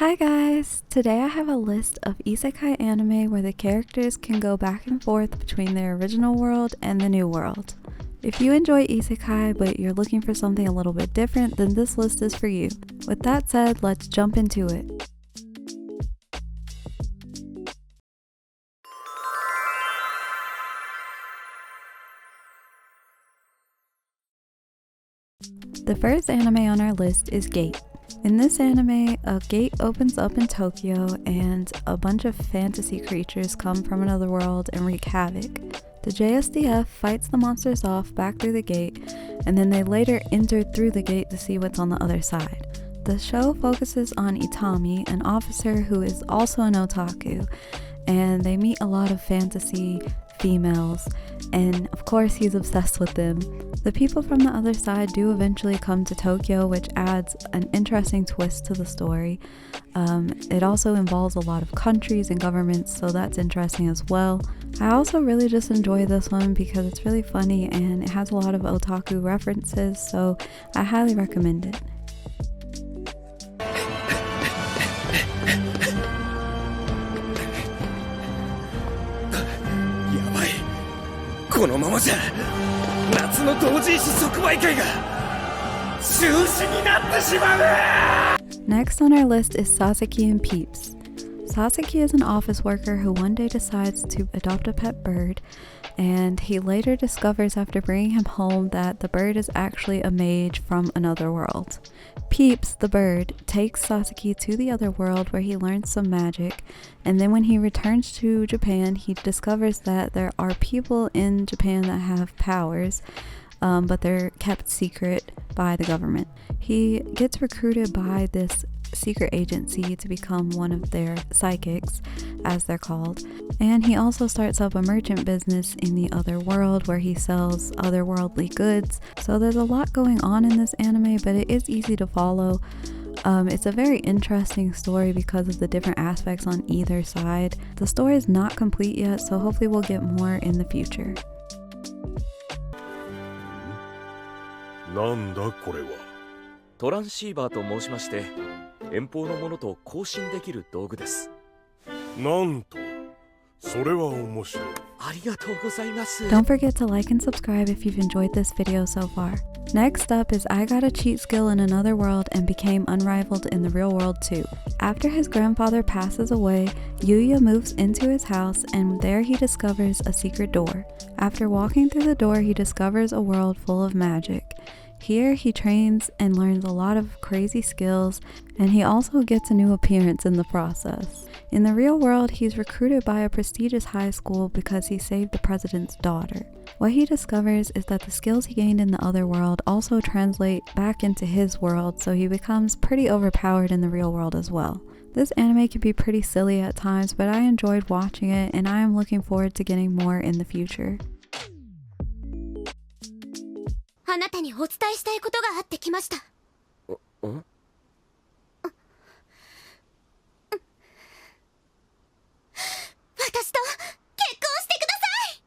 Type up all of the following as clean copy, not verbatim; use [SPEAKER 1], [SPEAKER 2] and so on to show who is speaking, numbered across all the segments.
[SPEAKER 1] Hi guys! Today I have a list of Isekai anime where the characters can go back and forth between their original world and the new world. If you enjoy Isekai but you're looking for something a little bit different, then this list is for you. With that said, let's jump into it. The first anime on our list is Gate. In this anime, a gate opens up in Tokyo and a bunch of fantasy creatures come from another world and wreak havoc. The JSDF fights the monsters off back through the gate, and then they later enter through the gate to see what's on the other side. The show focuses on Itami, an officer who is also an otaku, and they meet a lot of fantasy females, and of course he's obsessed with them. The people from the other side do eventually come to Tokyo, which adds an interesting twist to the story. It also involves a lot of countries and governments, so that's interesting as well. I also really just enjoy this one because it's really funny and it has a lot of otaku references, so I highly recommend it. Next on our list is Sasaki Peeps. Sasaki is an office worker who one day decides to adopt a pet bird, and he later discovers after bringing him home that the bird is actually a mage from another world. Peeps, the bird, takes Sasaki to the other world where he learns some magic, and then when he returns to Japan, he discovers that there are people in Japan that have powers, but they're kept secret by the government. He gets recruited by this secret agency to become one of their psychics, as they're called, and he also starts up a merchant business in the other world where he sells otherworldly goods. So there's a lot going on in this anime, but it is easy to follow. It's a very interesting story because of the different aspects on either side. The story is not complete yet, so hopefully we'll get more in the future.
[SPEAKER 2] なんだこれは。
[SPEAKER 3] トランシーバーと申しまして、遠方のものと交信できる道具です。
[SPEAKER 2] なんと、それは面白い。
[SPEAKER 3] ありがとうございます。
[SPEAKER 1] Don't forget to like and subscribe if you've enjoyed this video so far. Next up is I got a cheat skill in another world and became unrivaled in the real world too. After his grandfather passes away, Yuya moves into his house and there he discovers a secret door. After walking through the door, he discovers a world full of magic. Here he trains and learns a lot of crazy skills, and he also gets a new appearance in the process. In the real world, he's recruited by a prestigious high school because he saved the president's daughter. What he discovers is that the skills he gained in the other world also translate back into his world, so he becomes pretty overpowered in the real world as well. This anime can be pretty silly at times, but I enjoyed watching it and I am looking forward to getting more in the future.
[SPEAKER 4] あなたにお伝えしたいことがあってきました。
[SPEAKER 3] ん？
[SPEAKER 4] 私と結婚してください。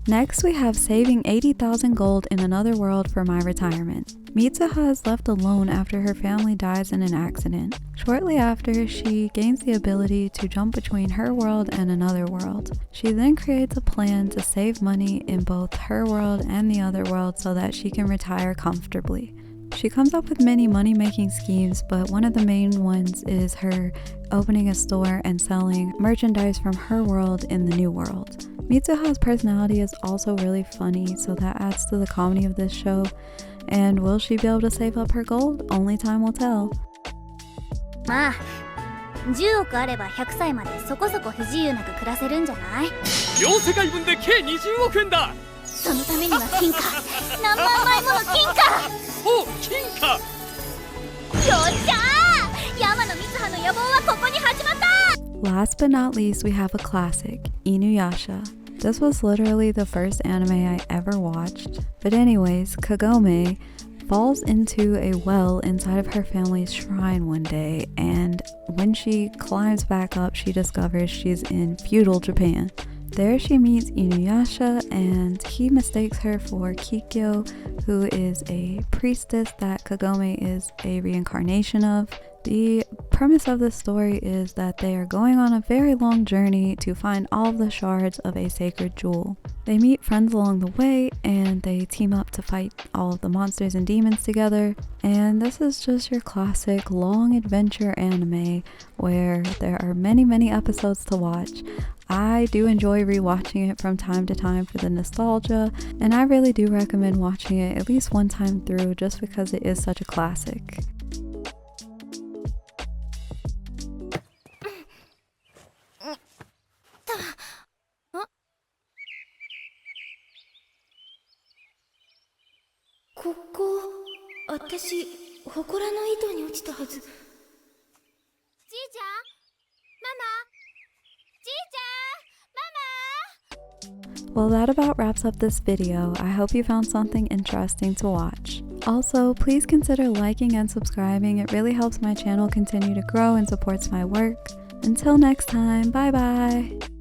[SPEAKER 1] Next, we have saving 80,000 gold in another world for my retirement. Mitsuha is left alone after her family dies in an accident. Shortly after, she gains the ability to jump between her world and another world. She then creates a plan to save money in both her world and the other world so that she can retire comfortably. She comes up with many money-making schemes, but one of the main ones is her opening a store and selling merchandise from her world in the new world. Mitsuha's personality is also really funny, so that adds to the comedy of this show. And will she be able to save up her gold? Only time will tell.
[SPEAKER 4] まあ、10億あれば100歳までそこそこ不自由なく暮らせるんじゃない？
[SPEAKER 3] 両世界分で計20億円だ。
[SPEAKER 4] そのためには金貨、何万枚もの金貨。
[SPEAKER 3] お、金貨。
[SPEAKER 4] よっしゃー！山野光葉の野望はここに始まった。
[SPEAKER 1] Last but not least, we have a classic, Inuyasha. This was literally the first anime I ever watched. But anyways, Kagome falls into a well inside of her family's shrine one day, and when she climbs back up, she discovers she's in feudal Japan. There she meets Inuyasha, and he mistakes her for Kikyo, who is a priestess that Kagome is a reincarnation of. The premise of this story is that they are going on a very long journey to find all of the shards of a sacred jewel. They meet friends along the way, and they team up to fight all of the monsters and demons together. And this is just your classic long adventure anime where there are many episodes to watch. I do enjoy rewatching it from time to time for the nostalgia, and I really do recommend watching it at least one time through just because it is such a classic. Well, that about wraps up this video. I hope you found something interesting to watch. Also, please consider liking and subscribing. It really helps my channel continue to grow and supports my work. Until next time, bye bye!